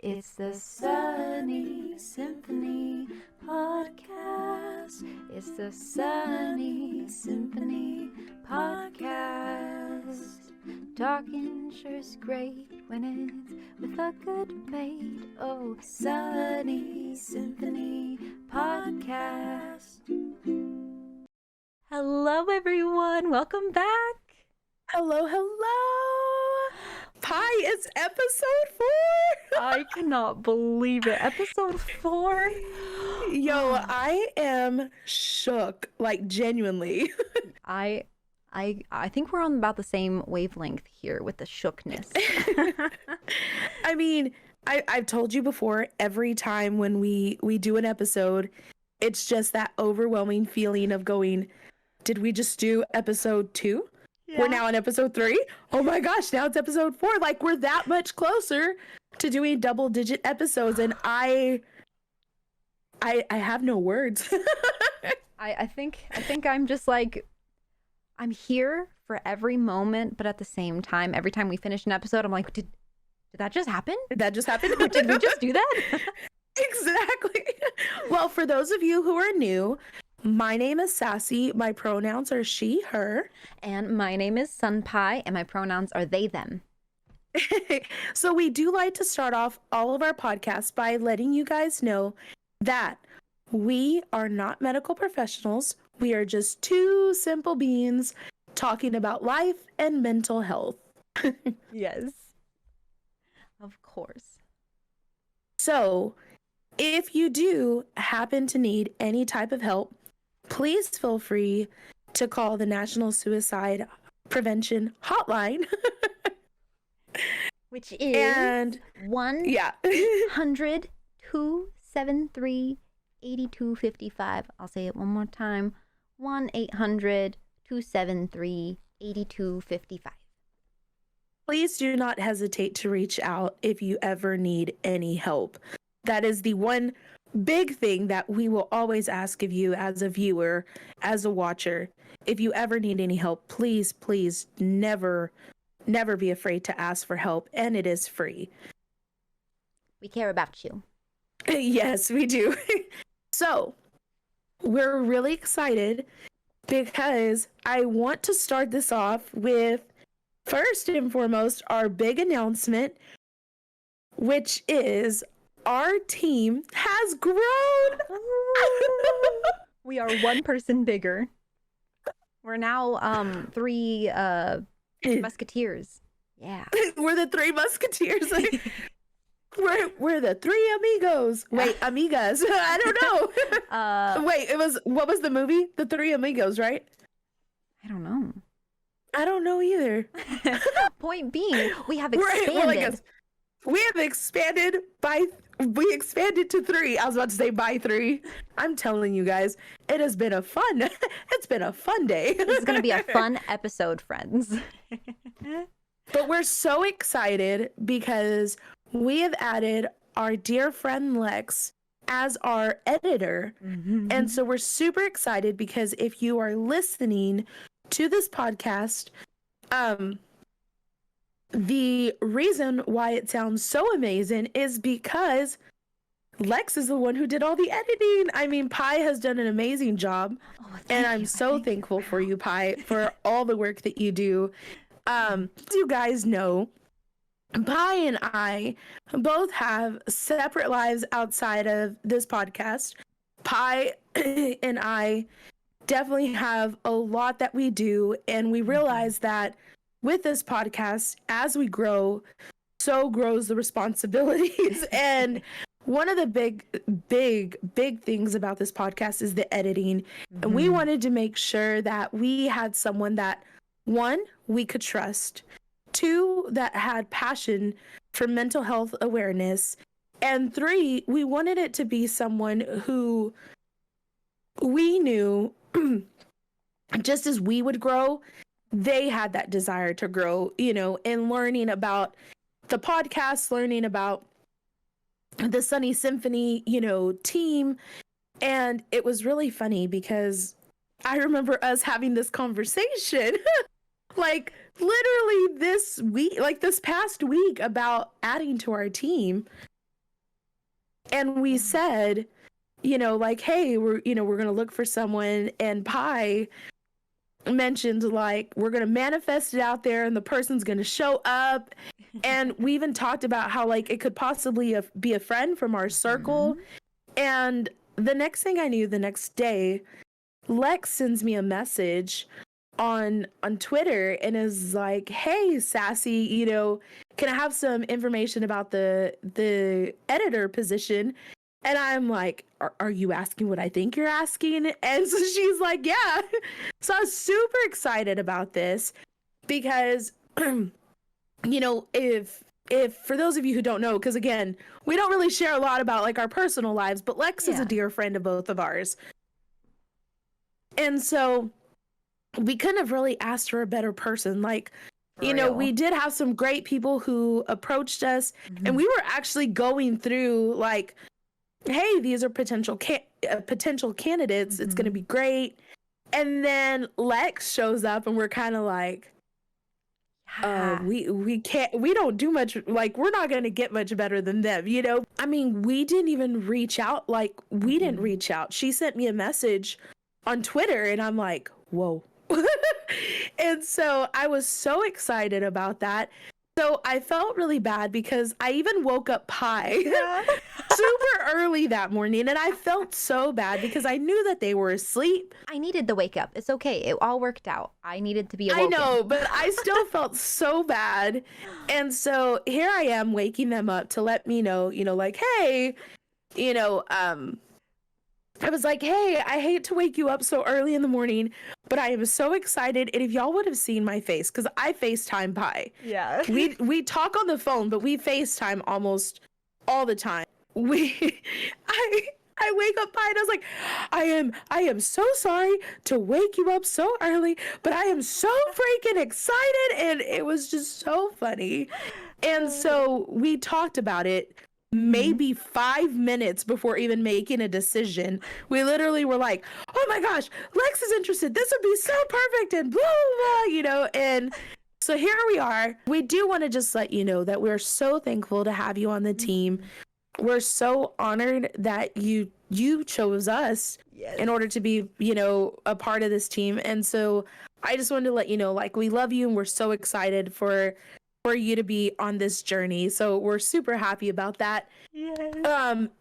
It's the Sunny Symphony podcast. It's the Sunny Symphony podcast. Talking sure's great when it's with a good debate. Oh, Sunny Symphony podcast. Hello, everyone. Welcome back. Hello. Pie, it's episode 4. I cannot believe it. Episode 4. Yo, I am shook, like genuinely. I think we're on about the same wavelength here with the shookness. I mean, I've told you before, every time when we do an episode, it's just that overwhelming feeling of going, did we just do episode 2? Yeah. We're now on episode 3. Oh my gosh, now it's episode 4. Like, we're that much closer to doing double-digit episodes, and I have no words. I think I'm just like, I'm here for every moment, but at the same time, every time we finish an episode, I'm like, did that just happen? Did that just happen? Did we just do that? Exactly. Well, for those of you who are new, my name is Sassy. My pronouns are she, her. And my name is SunPy, and my pronouns are they, them. So we do like to start off all of our podcasts by letting you guys know that we are not medical professionals. We are just two simple beings talking about life and mental health. Yes. Of course. So if you do happen to need any type of help, please feel free to call the National Suicide Prevention Hotline. Which is 1-800-273-8255. I'll say it one more time. 1-800-273-8255. Please do not hesitate to reach out if you ever need any help. That is the one big thing that we will always ask of you as a viewer, as a watcher. If you ever need any help, please never be afraid to ask for help, and it is free. We care about you. Yes, we do. So, we're really excited because I want to start this off with, first and foremost, our big announcement, which is our team has grown. We are one person bigger. We're now 3 musketeers. Yeah. We're the 3 musketeers. we're the 3 amigos. Wait, amigas. I don't know. Wait, what was the movie? The 3 amigos, right? I don't know. I don't know either. Point being, we have expanded. We expanded to 3. I was about to say by 3. I'm telling you guys, it's been a fun day. This is going to be a fun episode, friends. But we're so excited because we have added our dear friend Lex as our editor. Mm-hmm. And so we're super excited because if you are listening to this podcast, the reason why it sounds so amazing is because Lex is the one who did all the editing. I mean, Pi has done an amazing job, and I'm so thankful for you, Pi, for all the work that you do. As you guys know, Pi and I both have separate lives outside of this podcast. Pi and I definitely have a lot that we do, and we realize that with this podcast, as we grow, so grows the responsibilities. And one of the big things about this podcast is the editing. Mm-hmm. And we wanted to make sure that we had someone that, 1, we could trust, 2, that had passion for mental health awareness, and 3, we wanted it to be someone who we knew, just as we would grow, they had that desire to grow, in learning about the podcast, learning about the Sunny Symphony, team. And it was really funny because I remember us having this conversation like literally this week, like this past week, about adding to our team. And we said, like, hey, we're going to look for someone. And Pi mentioned, like, we're going to manifest it out there and the person's going to show up. And we even talked about how, like, it could possibly be a friend from our circle. And the next thing I knew, the next day, Lex sends me a message on Twitter and is like, hey, Sassy, can I have some information about the editor position? And I'm like, are you asking what I think you're asking? And so she's like, yeah. So I was super excited about this because, if for those of you who don't know, because again, we don't really share a lot about like our personal lives, but Lex is a dear friend of both of ours. And so we couldn't have really asked for a better person. Like, we did have some great people who approached us, and we were actually going through like, hey, these are potential candidates. It's going to be great. And then Lex shows up and we're kind of like, we don't do much. Like, we're not going to get much better than them, I mean, we didn't even reach out. Like, we didn't reach out. She sent me a message on Twitter and I'm like, whoa. And so I was so excited about that. So I felt really bad because I even woke up Pi super early that morning, and I felt so bad because I knew that they were asleep. I needed the wake up. It's okay. It all worked out. I needed to be awoken. I know, but I still felt so bad. And so here I am waking them up to let me know, like, hey, I was like, hey, I hate to wake you up so early in the morning, but I am so excited. And if y'all would have seen my face, because I FaceTime Pi. Yeah. We talk on the phone, but we FaceTime almost all the time. I wake up Pi and I was like, I am so sorry to wake you up so early, but I am so freaking excited. And it was just so funny. And so we talked about it maybe 5 minutes before even making a decision. We literally were like, oh my gosh, Lex is interested. This would be so perfect and blah, blah, blah, and so here we are. We do want to just let you know that we're so thankful to have you on the team. We're so honored that you chose us in order to be, a part of this team. And so I just wanted to let you know, like, we love you and we're so excited for you to be on this journey. So we're super happy about that. Yes.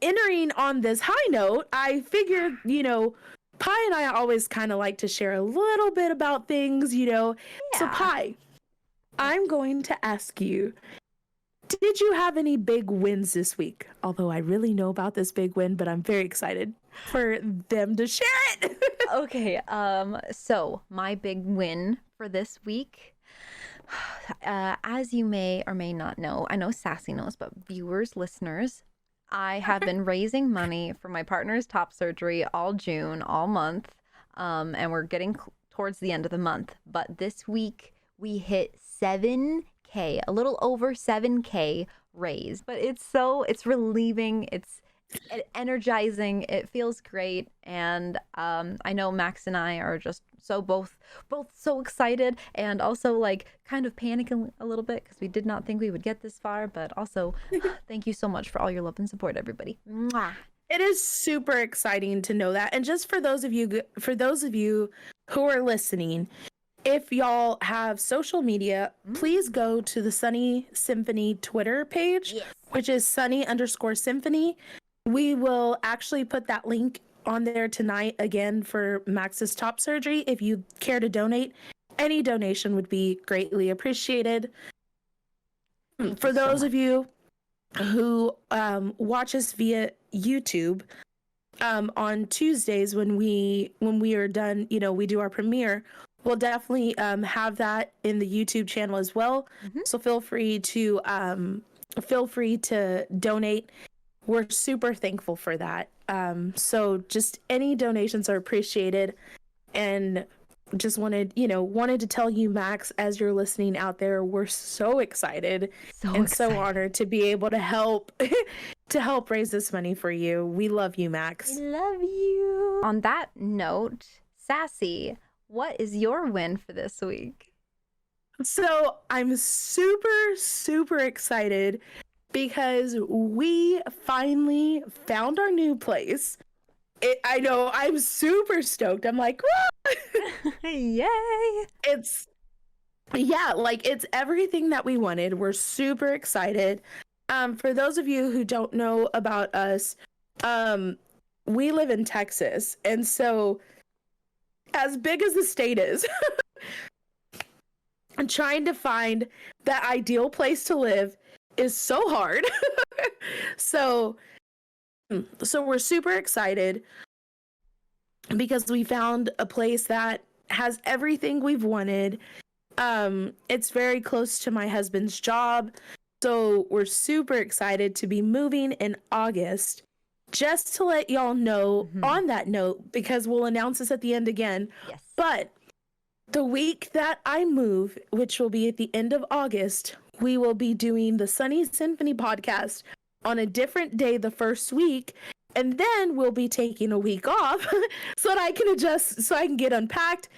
Entering on this high note, I figured, Pi and I always kind of like to share a little bit about things, So Pi, I'm going to ask you, did you have any big wins this week? Although I really know about this big win, but I'm very excited for them to share it. Okay. So my big win for this week, as you may or may not know, I know Sassy knows, but viewers, listeners, I have been raising money for my partner's top surgery all June, all month, and we're getting towards the end of the month. But this week we hit 7K, a little over 7K raised. But it's relieving, it's energizing, it feels great, and I know Max and I are just both so excited, and also like kind of panicking a little bit because we did not think we would get this far, but also thank you so much for all your love and support, everybody. Mwah. It is super exciting to know that. And just for those of you who are listening, if y'all have social media, please go to the Sunny Symphony Twitter page, which is Sunny_Symphony. We will actually put that link on there tonight again for Max's top surgery. If you care to donate, any donation would be greatly appreciated. For those of you who watch us via YouTube, on Tuesdays when we are done, we do our premiere, we'll definitely have that in the YouTube channel as well. So feel free to donate. We're super thankful for that. So just any donations are appreciated, and just wanted to tell you, Max, as you're listening out there, we're so excited so honored to be able to help raise this money for you. We love you, Max. I love you. On that note, Sassy, what is your win for this week? So I'm super, super excited because we finally found our new place. I know, I'm super stoked. I'm like, Yay! It's it's everything that we wanted. We're super excited. For those of you who don't know about us, we live in Texas, and so as big as the state is, and trying to find that ideal place to live is so hard. so so we're super excited because we found a place that has everything we've wanted. It's very close to my husband's job, so we're super excited to be moving in August. Just to let y'all know on that note, because we'll announce this at the end again. Yes. But the week that I move, which will be at the end of August, we will be doing the Symphony podcast on a different day the first week. And then we'll be taking a week off so that I can adjust, so I can get unpacked,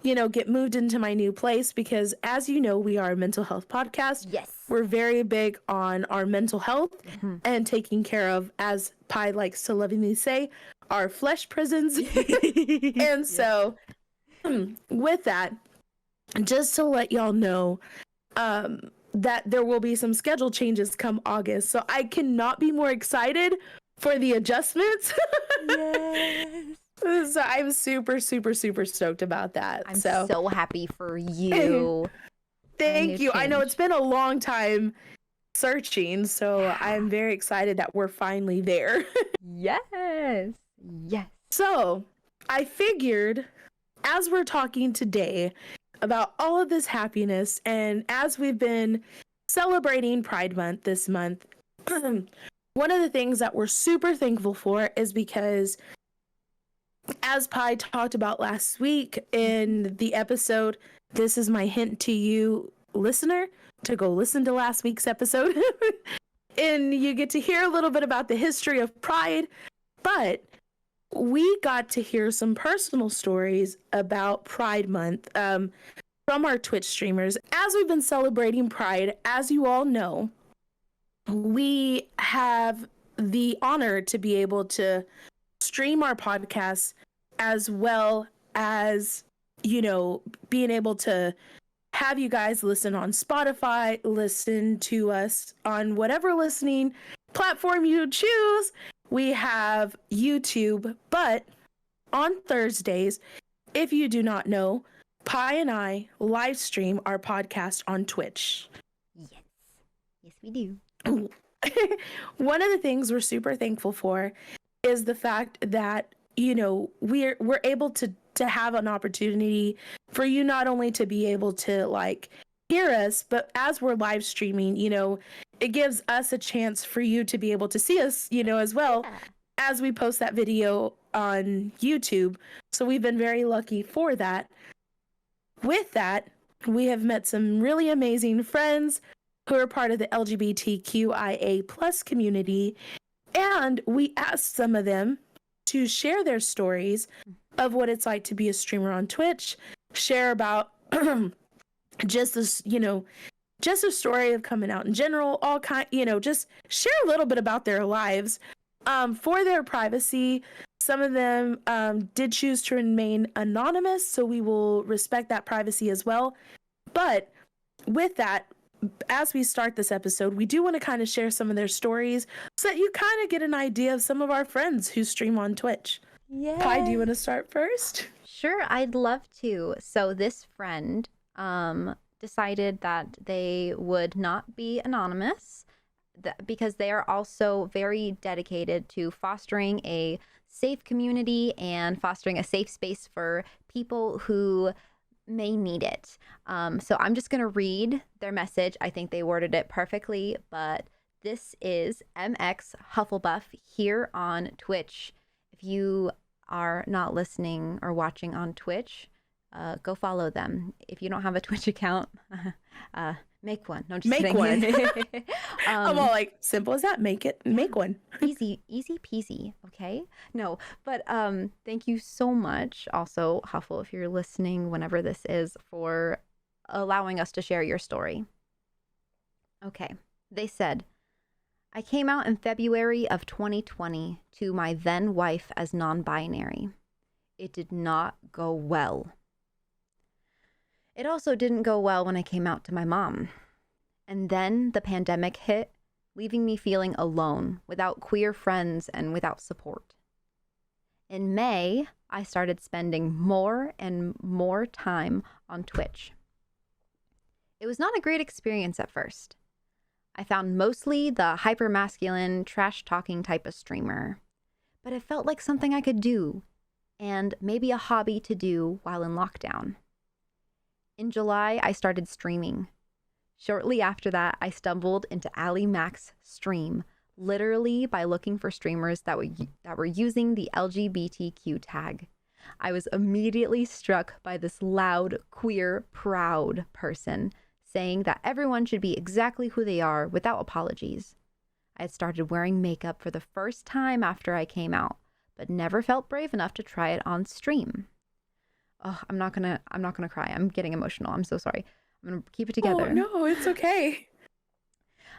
get moved into my new place. Because as you know, we are a mental health podcast. Yes. We're very big on our mental health and taking care of, as Pi likes to lovingly say, our flesh prisons. And so with that, just to let y'all know, that there will be some schedule changes come August. So I cannot be more excited for the adjustments. Yes. So I'm super, super, super stoked about that. I'm so happy for you. Thank you. I know it's been a long time searching, so I'm very excited that we're finally there. Yes. Yes. So I figured, as we're talking today about all of this happiness, and as we've been celebrating Pride Month this month, one of the things that we're super thankful for is because, as Pi talked about last week in the episode, this is my hint to you, listener, to go listen to last week's episode. And you get to hear a little bit about the history of Pride, but we got to hear some personal stories about Pride Month from our Twitch streamers. As we've been celebrating Pride, as you all know, we have the honor to be able to stream our podcasts, as well as, being able to have you guys listen on Spotify, listen to us on whatever listening platform you choose. We have YouTube, but on Thursdays, if you do not know, Pi and I live stream our podcast on Twitch. Yes. Yes, we do. One of the things we're super thankful for is the fact that, we're able to have an opportunity for you not only to be able to hear us, but as we're live streaming, it gives us a chance for you to be able to see us, as well, as we post that video on YouTube. So we've been very lucky for that. With that, we have met some really amazing friends who are part of the LGBTQIA plus community, and we asked some of them to share their stories of what it's like to be a streamer on Twitch, share about just this, just a story of coming out in general, just share a little bit about their lives. For their privacy, some of them did choose to remain anonymous, so we will respect that privacy as well. But with that, as we start this episode, we do want to kind of share some of their stories so that you kind of get an idea of some of our friends who stream on Twitch. Yeah. Pi, do you want to start first? Sure, I'd love to. So this friend decided that they would not be anonymous because they are also very dedicated to fostering a safe community and fostering a safe space for people who may need it. So I'm just going to read their message. I think they worded it perfectly, but this is MX Hufflepuff here on Twitch. If you are not listening or watching on Twitch, go follow them. If you don't have a Twitch account, make one. No, just make kidding. One. I'm all like, simple as that. Make one. Easy peasy. Okay. No, but thank you so much. Also, Huffle, if you're listening, whenever this is, for allowing us to share your story. Okay. They said, I came out in February of 2020 to my then wife as non-binary. It did not go well. It also didn't go well when I came out to my mom. And then the pandemic hit, leaving me feeling alone, without queer friends and without support. In May, I started spending more and more time on Twitch. It was not a great experience at first. I found mostly the hypermasculine, trash-talking type of streamer, but it felt like something I could do, and maybe a hobby to do while in lockdown. In July, I started streaming. Shortly after that, I stumbled into Ali Mac's stream, literally by looking for streamers that were using the LGBTQ tag. I was immediately struck by this loud, queer, proud person saying that everyone should be exactly who they are without apologies. I had started wearing makeup for the first time after I came out, but never felt brave enough to try it on stream. Oh, I'm not gonna cry. I'm getting emotional. I'm so sorry. I'm gonna keep it together. Oh no, it's okay.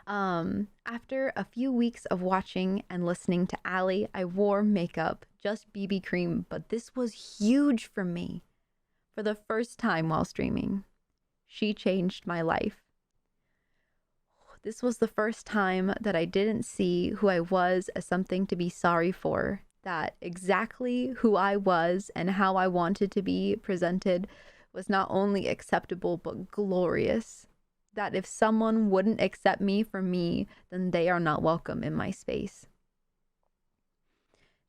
After a few weeks of watching and listening to Ali, I wore makeup, just BB cream, but this was huge for me. For the first time while streaming, she changed my life. This was the first time that I didn't see who I was as something to be sorry for, that exactly who I was and how I wanted to be presented was not only acceptable but glorious. That if someone wouldn't accept me for me, then they are not welcome in my space.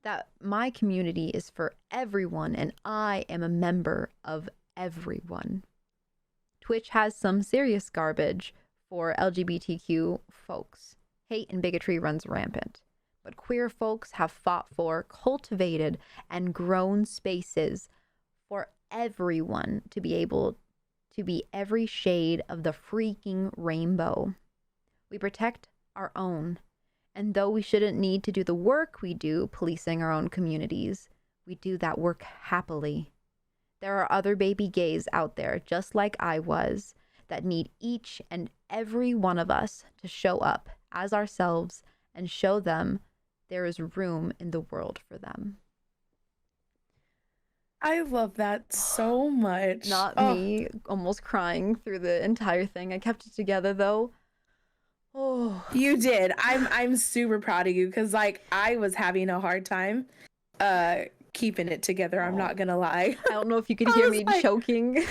That my community is for everyone and I am a member of everyone. Twitch has some serious garbage for LGBTQ folks. Hate and bigotry runs rampant. But queer folks have fought for, cultivated, and grown spaces for everyone to be able to be every shade of the freaking rainbow. We protect our own. And though we shouldn't need to do the work we do policing our own communities, we do that work happily. There are other baby gays out there, just like I was, that need each and every one of us to show up as ourselves and show them there is room in the world for them. I love that so much. Not me almost crying through the entire thing. I kept it together though. Oh, you did. I'm super proud of you because like I was having a hard time keeping it together. I'm not gonna lie. I don't know if you could hear me choking.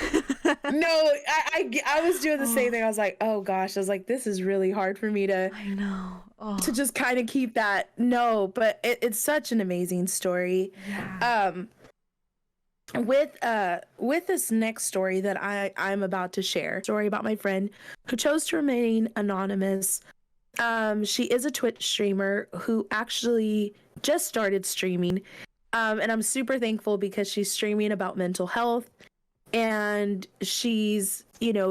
No, I was doing the same thing. I was like, oh gosh, I was like, this is really hard for me to. I know. To just kind of keep that. No, but it's such an amazing story. Yeah. With this next story that I'm about to share, story about my friend who chose to remain anonymous. She is a Twitch streamer who actually just started streaming. And I'm super thankful because she's streaming about mental health and she's,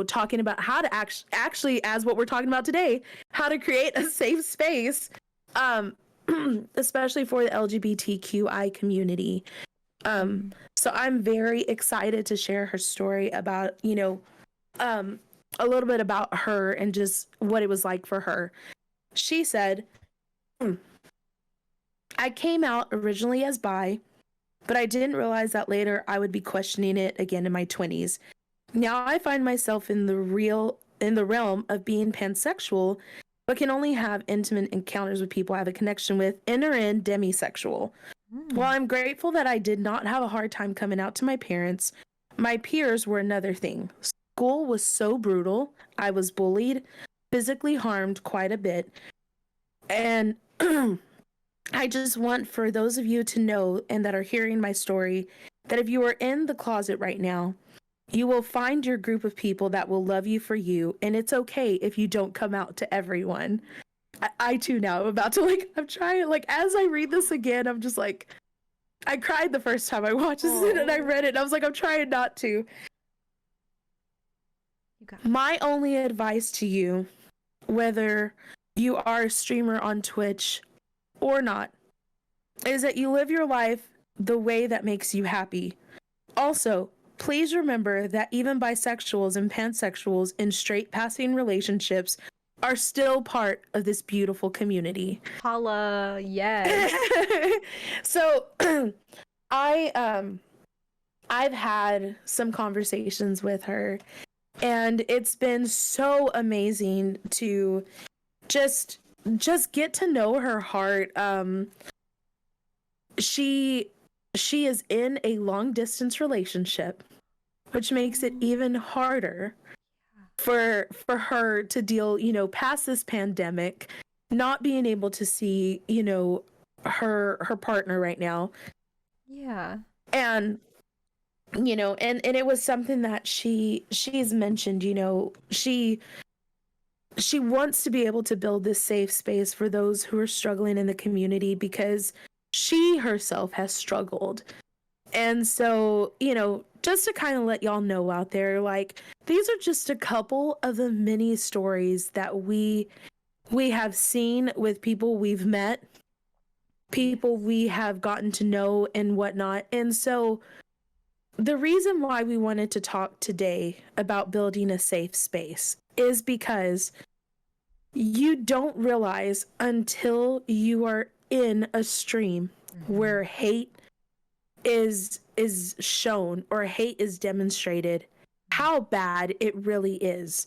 talking about how to actually, as what we're talking about today, how to create a safe space, especially for the LGBTQI community. So I'm very excited to share her story about, a little bit about her and just what it was like for her. She said, I came out originally as bi, but I didn't realize that later I would be questioning it again in my 20s. Now I find myself in the realm of being pansexual, but can only have intimate encounters with people I have a connection with, inter and demisexual. While I'm grateful that I did not have a hard time coming out to my parents, my peers were another thing. School was so brutal. I was bullied, physically harmed quite a bit. And I just want for those of you to know and that are hearing my story that if you are in the closet right now, you will find your group of people that will love you for you. And it's okay if you don't come out to everyone. I too now am about to I'm trying, as I read this again, I'm just I cried the first time I watched it and I read it and I was like, I'm trying not to. My only advice to you, whether you are a streamer on Twitch or not, is that you live your life the way that makes you happy. Also, please remember that even bisexuals and pansexuals in straight passing relationships are still part of this beautiful community. Holla, yes. So I've had some conversations with her, and it's been so amazing to just get to know her heart. She is in a long distance relationship, which makes it even harder for her to deal, past this pandemic, not being able to see, her partner right now. Yeah. And and it was something that she's mentioned, she wants to be able to build this safe space for those who are struggling in the community, because she herself has struggled. And so, just to kind of let y'all know out there, like, these are just a couple of the many stories that we have seen with people we've met, people we have gotten to know and whatnot. And so the reason why we wanted to talk today about building a safe space is because you don't realize until you are in a stream where hate is shown or hate is demonstrated, how bad it really is.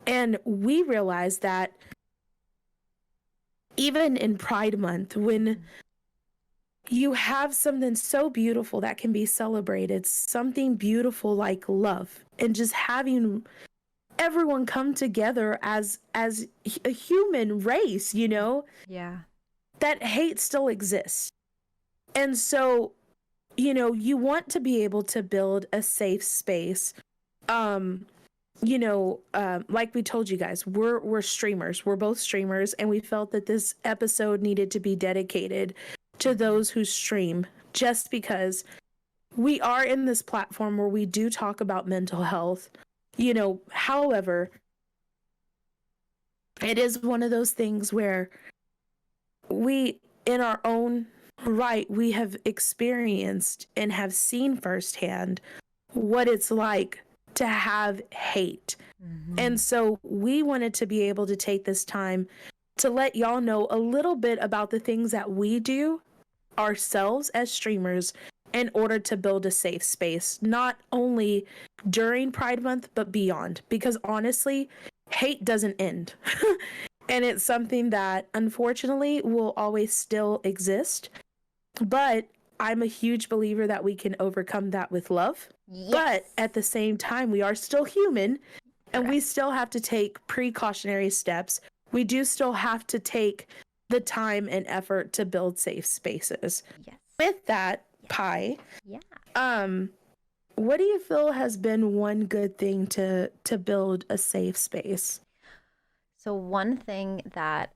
And we realize that even in Pride Month, when you have something so beautiful that can be celebrated, something beautiful like love, and just having everyone come together as a human race, Yeah. that hate still exists. And so, you want to be able to build a safe space. Like we told you guys, we're streamers. We're both streamers, and we felt that this episode needed to be dedicated to those who stream, just because we are in this platform where we do talk about mental health. However, it is one of those things where we, in our own right, we have experienced and have seen firsthand what it's like to have hate. And so we wanted to be able to take this time to let y'all know a little bit about the things that we do ourselves as streamers in order to build a safe space, not only during Pride Month, but beyond. Because honestly, hate doesn't end. And it's something that unfortunately will always still exist. But I'm a huge believer that we can overcome that with love. Yes. But at the same time, we are still human, and we still have to take precautionary steps. We do still have to take the time and effort to build safe spaces. Yes. With that, Pie, Yeah. what do you feel has been one good thing to build a safe space? So one thing that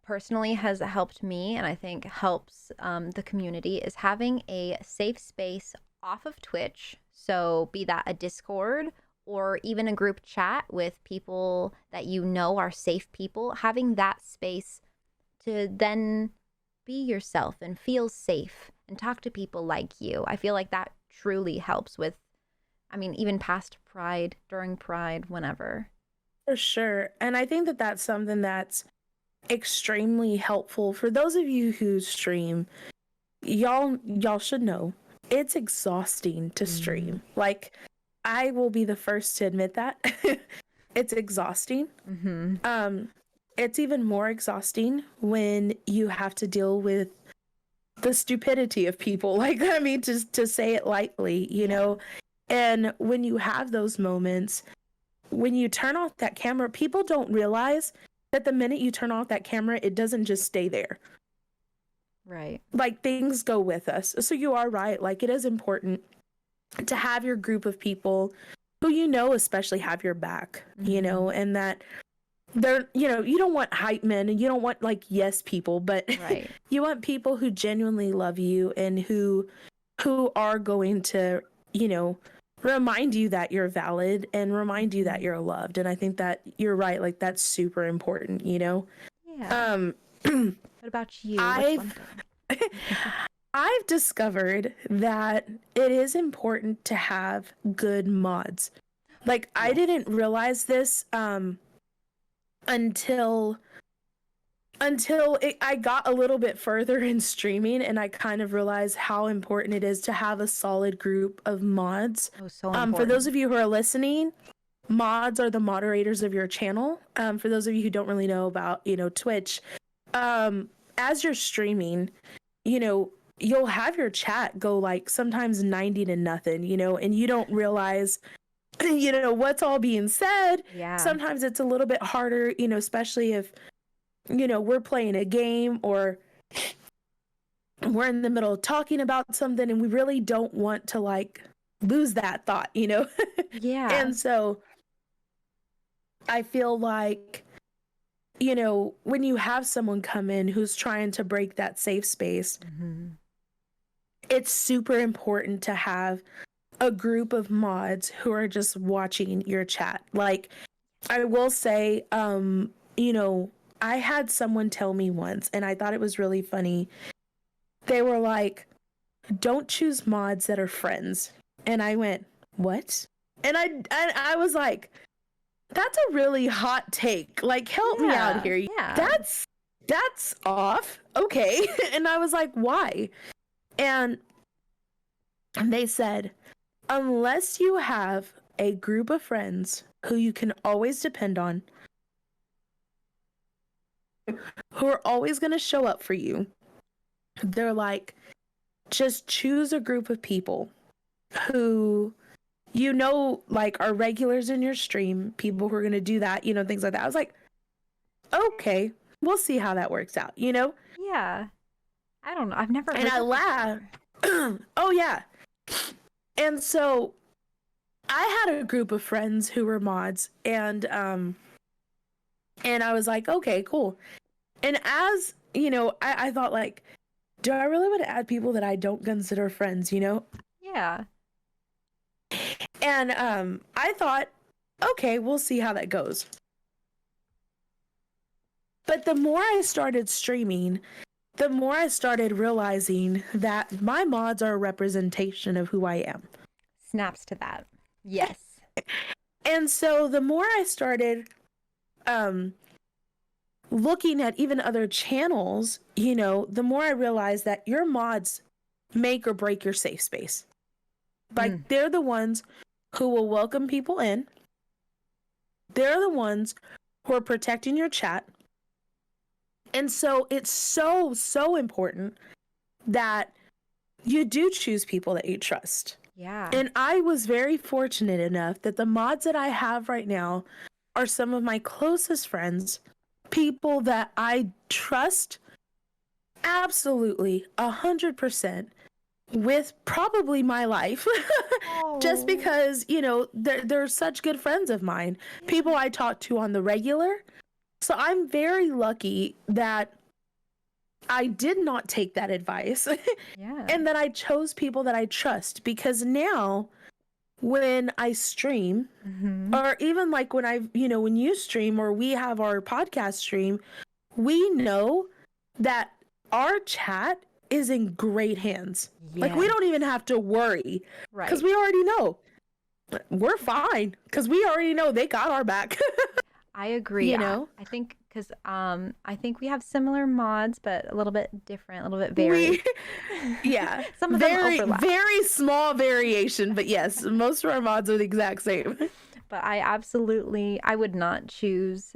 personally has helped me, and I think helps the community, is having a safe space off of Twitch. So be that a Discord or even a group chat with people that are safe people, having that space to then be yourself and feel safe and talk to people like you. I feel like that truly helps with, even past Pride, during Pride, whenever. For sure. And I think that that's something that's extremely helpful for those of you who stream. Y'all should know it's exhausting to stream. Like, I will be the first to admit that. It's exhausting. It's even more exhausting when you have to deal with the stupidity of people. Like, just to say it lightly, you know. And when you have those moments, when you turn off that camera, people don't realize that the minute you turn off that camera, it doesn't just stay there. Right. Like, things go with us. So you are right. Like, it is important to have your group of people who, especially have your back, and that they're, you don't want hype men and you don't want like yes people, but Right. you want people who genuinely love you and who are going to, remind you that you're valid and remind you that you're loved. And I think that you're right. Like, that's super important, Yeah. What about you? What's one thing? I've discovered that it is important to have good mods. Like, I didn't realize this until I got a little bit further in streaming, and I kind of realized how important it is to have a solid group of mods. Oh, so important. For those of you who are listening, mods are the moderators of your channel. For those of you who don't really know about, Twitch, as you're streaming, you'll have your chat go like sometimes 90 to nothing, and you don't realize, what's all being said. Yeah. Sometimes it's a little bit harder, especially if, we're playing a game or we're in the middle of talking about something and we really don't want to like lose that thought, Yeah. And so I feel like, when you have someone come in who's trying to break that safe space, it's super important to have a group of mods who are just watching your chat. Like, I will say, I had someone tell me once, and I thought it was really funny. They were like, don't choose mods that are friends. And I went, what? And I was like, that's a really hot take. Like, help me out here. Yeah. That's off. Okay. And I was like, why? And they said, unless you have a group of friends who you can always depend on, who are always going to show up for you, they're like, just choose a group of people who like are regulars in your stream, people who are going to do that, things like that. I was like, okay, we'll see how that works out, Yeah. I don't know. I've never. And I laughed. Oh, yeah. And so I had a group of friends who were mods, and I was like, okay, cool. And as, I thought like, do I really want to add people that I don't consider friends, Yeah. And I thought, okay, we'll see how that goes. But the more I started streaming, the more I started realizing that my mods are a representation of who I am. Snaps to that. Yes. And so the more I started looking at even other channels, the more I realized that your mods make or break your safe space. Like, they're the ones who will welcome people in. They're the ones who are protecting your chat. And so it's so, so important that you do choose people that you trust. Yeah. And I was very fortunate enough that the mods that I have right now are some of my closest friends, people that I trust absolutely 100% with probably my life. Just because, they're such good friends of mine, people I talk to on the regular. So I'm very lucky that I did not take that advice. Yeah. And that I chose people that I trust, because now when I stream, or even like when when you stream or we have our podcast stream, we know that our chat is in great hands. Yeah. Like, we don't even have to worry, right? Because we already know we're fine, because we already know they got our back. I agree. I think because I think we have similar mods, but a little bit different, a little bit varied. Yeah. Some of them overlap. Very small variation, but yes, most of our mods are the exact same. But I would not choose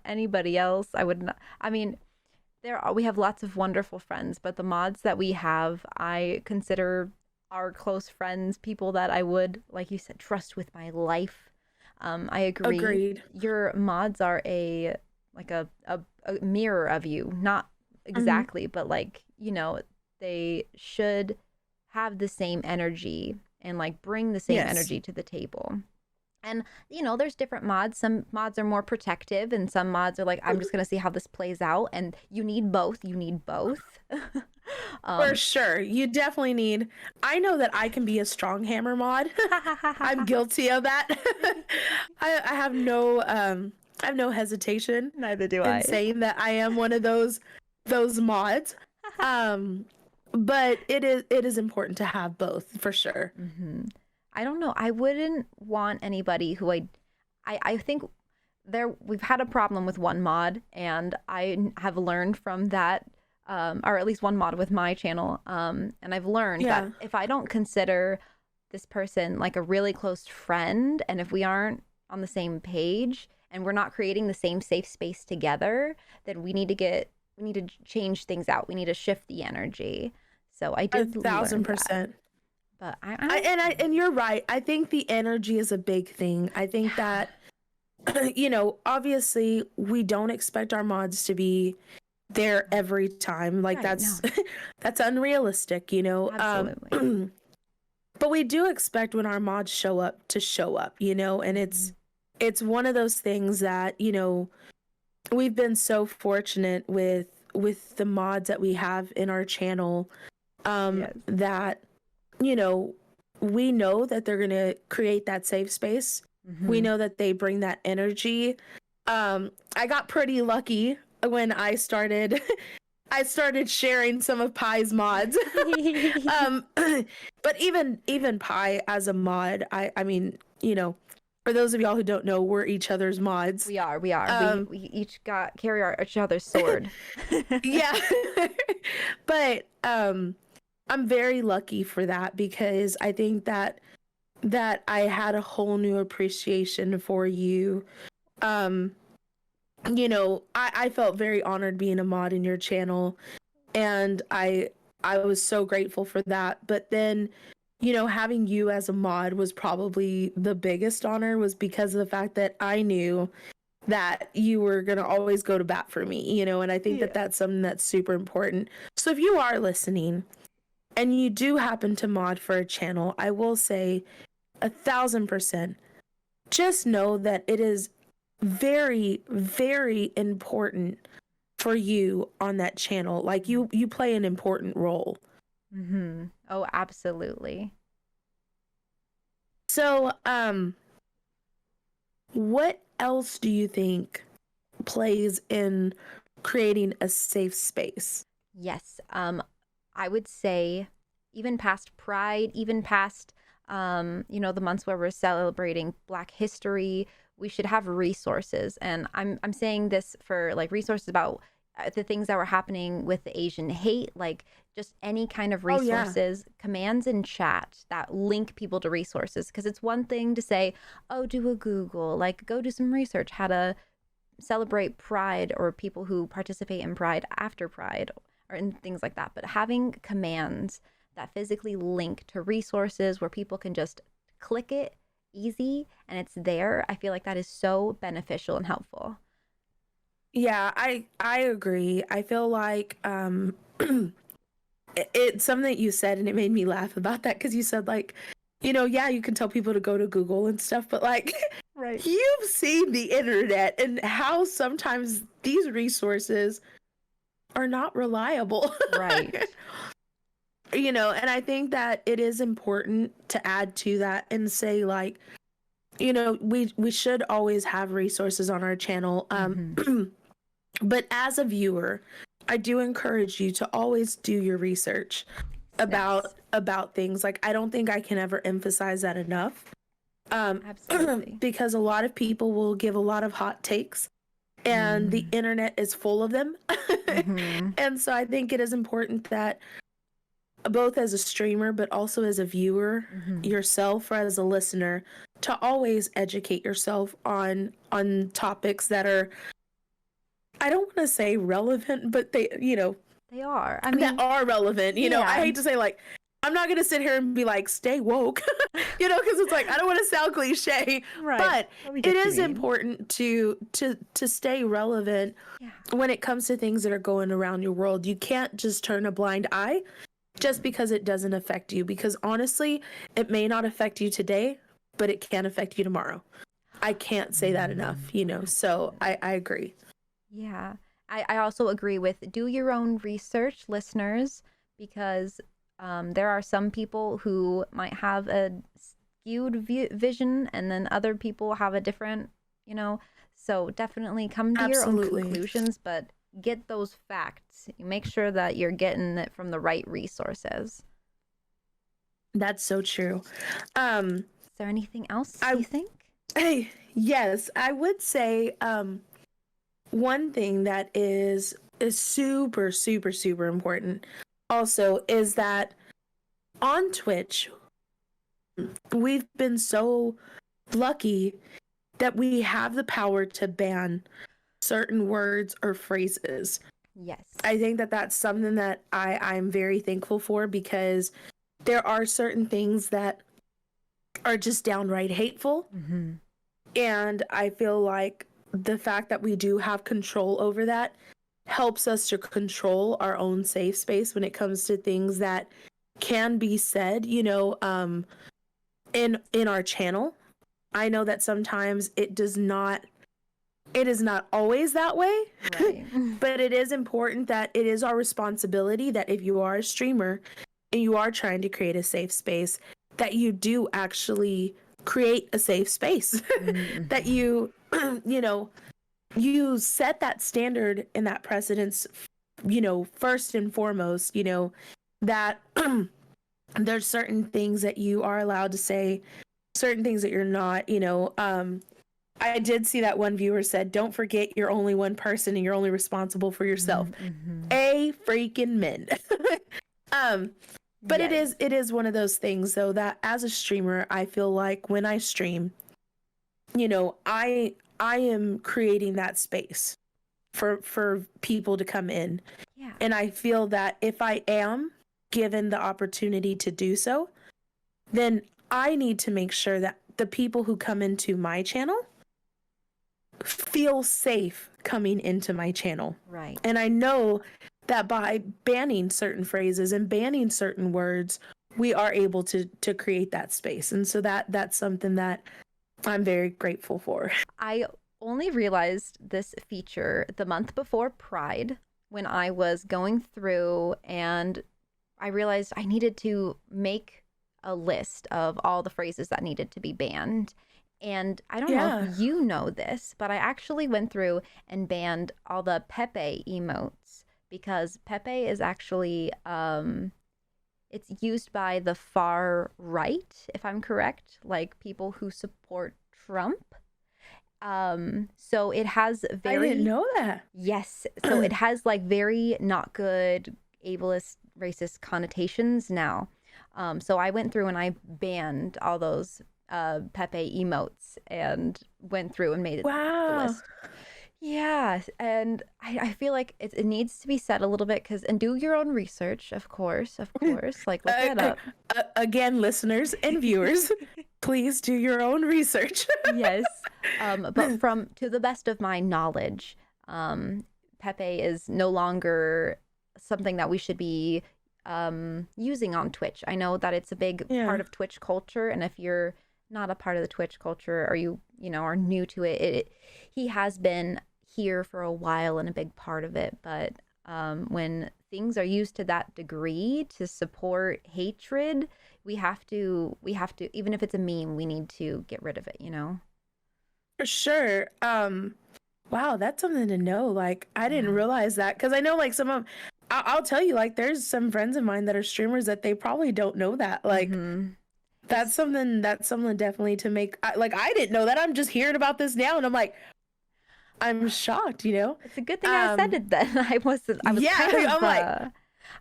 anybody else. I would not. I mean, we have lots of wonderful friends, but the mods that we have, I consider our close friends, people that I would, like you said, trust with my life. I agree. Agreed. Your mods are a mirror of you, not exactly, but like, they should have the same energy and like bring the same energy to the table. And, there's different mods. Some mods are more protective, and some mods are like, I'm just going to see how this plays out. And you need both. For sure. You definitely need. I know that I can be a strong hammer mod. I'm guilty of that. I have no hesitation. Neither do I. In saying that I am one of those mods. But it is important to have both, for sure. I don't know. I wouldn't want anybody who I think we've had a problem with one mod, and I have learned from that, or at least one mod with my channel, and I've learned that Yeah. if I don't consider this person like a really close friend, and if we aren't on the same page and we're not creating the same safe space together, then we need to change things out. We need to shift the energy. So I A did learn that. 1000%. But And you're right. I think the energy is a big thing. I think yeah, that obviously we don't expect our mods to be there every time. Like right, no, that's that's unrealistic, you know. absolutely. But we do expect when our mods show up to show up, you know, and Mhm. it's one of those things that, you know, we've been so fortunate with the mods that we have in our channel, Yes. that, you know, we know that they're going to create that safe space. We Hmm. know that they bring that energy. I got pretty lucky when I started I started sharing some of Pi's mods. um but even Pi as a mod, I mean, you know, for those of y'all who don't know, we're each other's mods. We are. Um We each got carry our each other's sword. yeah. But I'm very lucky for that because I think that I had a whole new appreciation for you. Um, you know, I felt very honored being a mod in your channel, and I was so grateful for that. But then, you know, having you as a mod was probably the biggest honor, was because of the fact that I knew that you were going to always go to bat for me, you know, and I think that Yeah. that's something that's super important. So if you are listening and you do happen to mod for a channel, I will say 1,000%, just know that it is very, very important for you on that channel. Like you play an important role. Mm-hmm. Oh, absolutely. So, what else do you think plays in creating a safe space? Yes. I would say even past Pride, even past you know, the months where we're celebrating Black history, we should have resources. And I'm saying this for like resources about the things that were happening with the Asian hate, like just any kind of Oh yeah. resources, commands in chat that link people to resources. Because it's one thing to say, oh, do a Google, like go do some research how to celebrate Pride or people who participate in Pride after Pride or in things like that. But having commands that physically link to resources where people can just click it easy and it's there, I feel like that is so beneficial and helpful. Yeah, I agree. I feel like it's something that you said and it made me laugh about that, because you said like, you know, yeah, you can tell people to go to Google and stuff, but like Right. you've seen the internet and how sometimes these resources are not reliable. Right. You know, and I think that it is important to add to that and say like, you know, we should always have resources on our channel. Mm-hmm. But as a viewer, I do encourage you to always do your research Yes. about things. Like I don't think I can ever emphasize that enough. Um Absolutely. because a lot of people will give a lot of hot takes and the Mm. internet is full of them. Mm-hmm. And so I think it is important that both as a streamer but also as a viewer Mm-hmm. yourself or as a listener, to always educate yourself on topics that are, I don't want to say relevant, but they, you know, They are. I that mean, are relevant. You know, I yeah. hate to say like, I'm not gonna sit here and be like, stay woke, you know, because it's like I don't want to sound cliche, Right. but But we it get what you is mean. important to stay relevant Yeah. when it comes to things that are going around your world. You can't just turn a blind eye just because it doesn't affect you, because honestly, it may not affect you today, but it can affect you tomorrow. I can't say that enough, Mm, you know. So absolutely. I agree. Yeah. I also agree with do your own research, listeners, because there are some people who might have a skewed vision and then other people have a different, you know. So definitely come to your own Absolutely. conclusions, but get those facts. Make sure that you're getting it from the right resources. That's so true. Um Is there anything else I you think? Hey, yes, I would say one thing that is super, super, super important also is that on Twitch, we've been so lucky that we have the power to ban certain words or phrases. Yes. I think that that's something that I'm very thankful for, because there are certain things that are just downright hateful. Mm-hmm. And I feel like the fact that we do have control over that helps us to control our own safe space when it comes to things that can be said, in our channel. I know that sometimes it is not always that way. Right. But it is important that it is our responsibility that if you are a streamer and you are trying to create a safe space, that you do actually create a safe space. Mm-hmm. That you you know you set that standard and that precedence, first and foremost, that there's certain things that you are allowed to say, certain things that you're not. I did see that one viewer said, don't forget you're only one person and you're only responsible for yourself. Mm-hmm. A freaking men. But Yes. it is one of those things though, that as a streamer, I feel like when I stream, I am creating that space for people to come in. Yeah. And I feel that if I am given the opportunity to do so, then I need to make sure that the people who come into my channel feel safe coming into my channel. Right. And I know that by banning certain phrases and banning certain words, we are able to create that space. And so that's something that I'm very grateful for. I only realized this feature the month before Pride when I was going through and I realized I needed to make a list of all the phrases that needed to be banned. And I don't know if you know this, but I actually went through and banned all the Pepe emotes because Pepe is actually it's used by the far right, if I'm correct, like people who support Trump. So it has very I didn't know that. Yes. So it has like very not good ableist racist connotations now. So I went through and I banned all those Pepe emotes and went through and made it the list. Yeah, and I feel like it needs to be said a little bit and do your own research, of course, like look it up. Again, listeners and viewers, please do your own research. Yes, but to the best of my knowledge, Pepe is no longer something that we should be using on Twitch. I know that it's a big part of Twitch culture, and if you're not a part of the Twitch culture or you are new to it, he has been here for a while and a big part of it, but when things are used to that degree to support hatred, we have to even if it's a meme, we need to get rid of it, For sure. Wow, that's something to know. Like, I didn't realize that, because I know like I'll tell you, like, there's some friends of mine that are streamers that they probably don't know that. Like, that's something definitely to make. I didn't know that. I'm just hearing about this now, and I'm like, I'm shocked. It's a good thing I said it then. I was yeah. kind of, I'm like,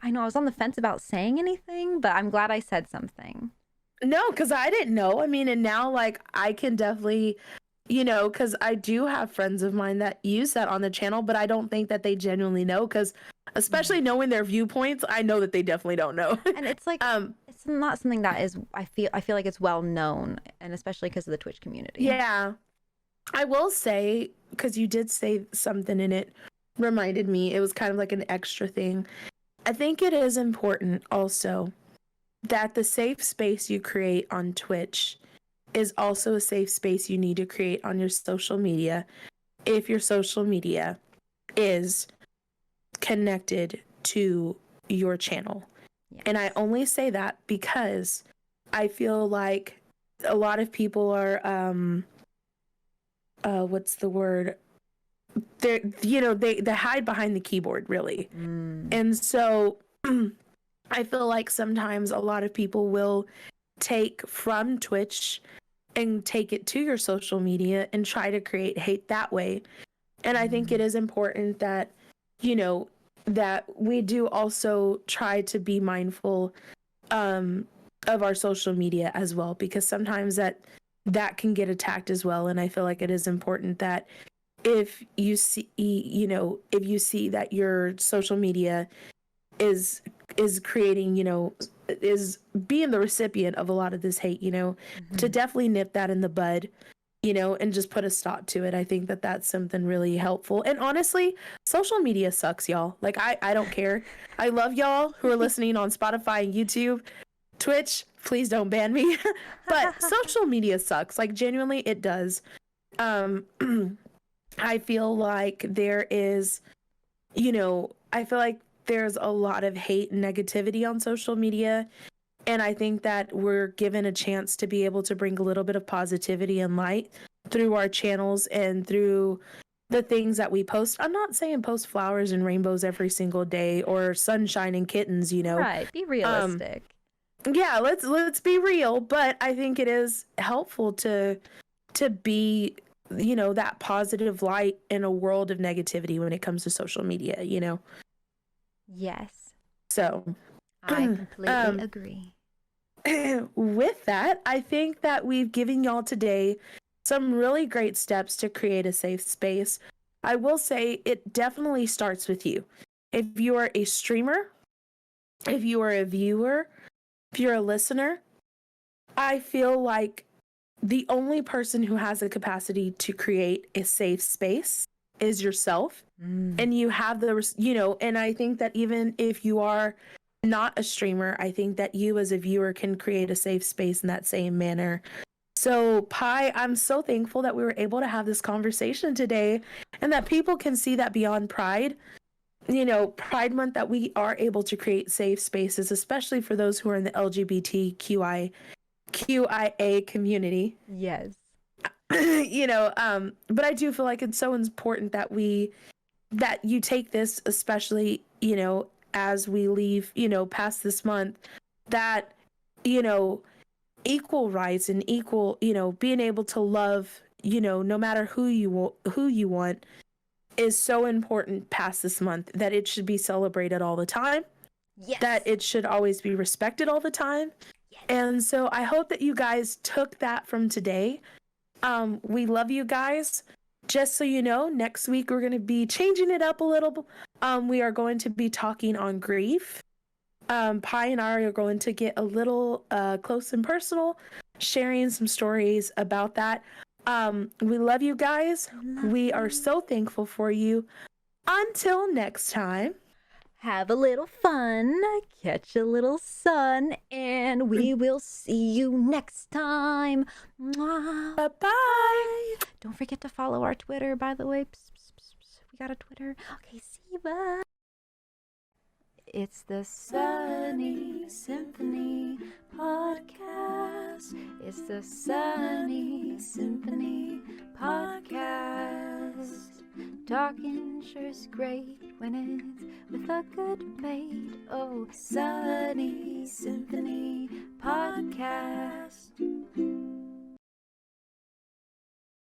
I know I was on the fence about saying anything, but I'm glad I said something. No, because I didn't know. I mean, and now like I can definitely, because I do have friends of mine that use that on the channel, but I don't think that they genuinely know, because especially knowing their viewpoints, I know that they definitely don't know. And it's like, it's not something that is, I feel like it's well known, and especially because of the Twitch community. Yeah. I will say, because you did say something and it reminded me, it was kind of like an extra thing. I think it is important also that the safe space you create on Twitch is also a safe space you need to create on your social media, if your social media is connected to your channel. Yes. And I only say that because I feel like a lot of people are what's the word, they hide behind the keyboard, really. And so I feel like sometimes a lot of people will take from Twitch and take it to your social media and try to create hate that way. And I think it is important that, you know, that we do also try to be mindful of our social media as well, because sometimes that can get attacked as well. And I feel like it is important that if you see, you know, if you see that your social media is creating, you know, is being the recipient of a lot of this hate, you know, to definitely nip that in the bud, you know, and just put a stop to it. I think that that's something really helpful. And honestly, social media sucks, y'all. Like, I don't care. I love y'all who are listening on Spotify and YouTube. Twitch, please don't ban me. But social media sucks. Like, genuinely, it does. I feel like there is, you know, I feel like there's a lot of hate and negativity on social media. And I think that we're given a chance to be able to bring a little bit of positivity and light through our channels and through the things that we post. I'm not saying post flowers and rainbows every single day or sunshine and kittens, you know. Right. Be realistic. Yeah, let's be real, but I think it is helpful to be, you know, that positive light in a world of negativity when it comes to social media, you know. Yes. So I completely agree. With that, I think that we've given y'all today some really great steps to create a safe space. I will say it definitely starts with you. If you are a streamer, if you are a viewer, if you're a listener, I feel like the only person who has the capacity to create a safe space is yourself. And you have the, you know, and I think that even if you are not a streamer, I think that you as a viewer can create a safe space in that same manner. So, Pi, I'm so thankful that we were able to have this conversation today and that people can see that beyond Pride, you know, Pride Month, that we are able to create safe spaces, especially for those who are in the LGBTQIA community. Yes. You know, but I do feel like it's so important that that you take this, especially, you know, as we leave, you know, past this month, that, you know, equal rights and equal, you know, being able to love, you know, no matter who you want is so important past this month, that it should be celebrated all the time. Yes. That it should always be respected all the time. Yes. And so I hope that you guys took that from today. We love you guys. Just so you know, next week we're going to be changing it up a little. We are going to be talking on grief. Pi and I are going to get a little close and personal, sharing some stories about that. We love you guys. We are so thankful for you. Until next time. Have a little fun, catch a little sun, and we will see you next time. Mwah. Bye-bye. Don't forget to follow our Twitter, by the way. Psst, psst, psst, psst. We got a Twitter. Okay, see you, bye. It's the Sunny Symphony podcast. It's the Sunny Symphony podcast. Talking sure is great when it's with a good mate. Oh, Sunny Symphony podcast.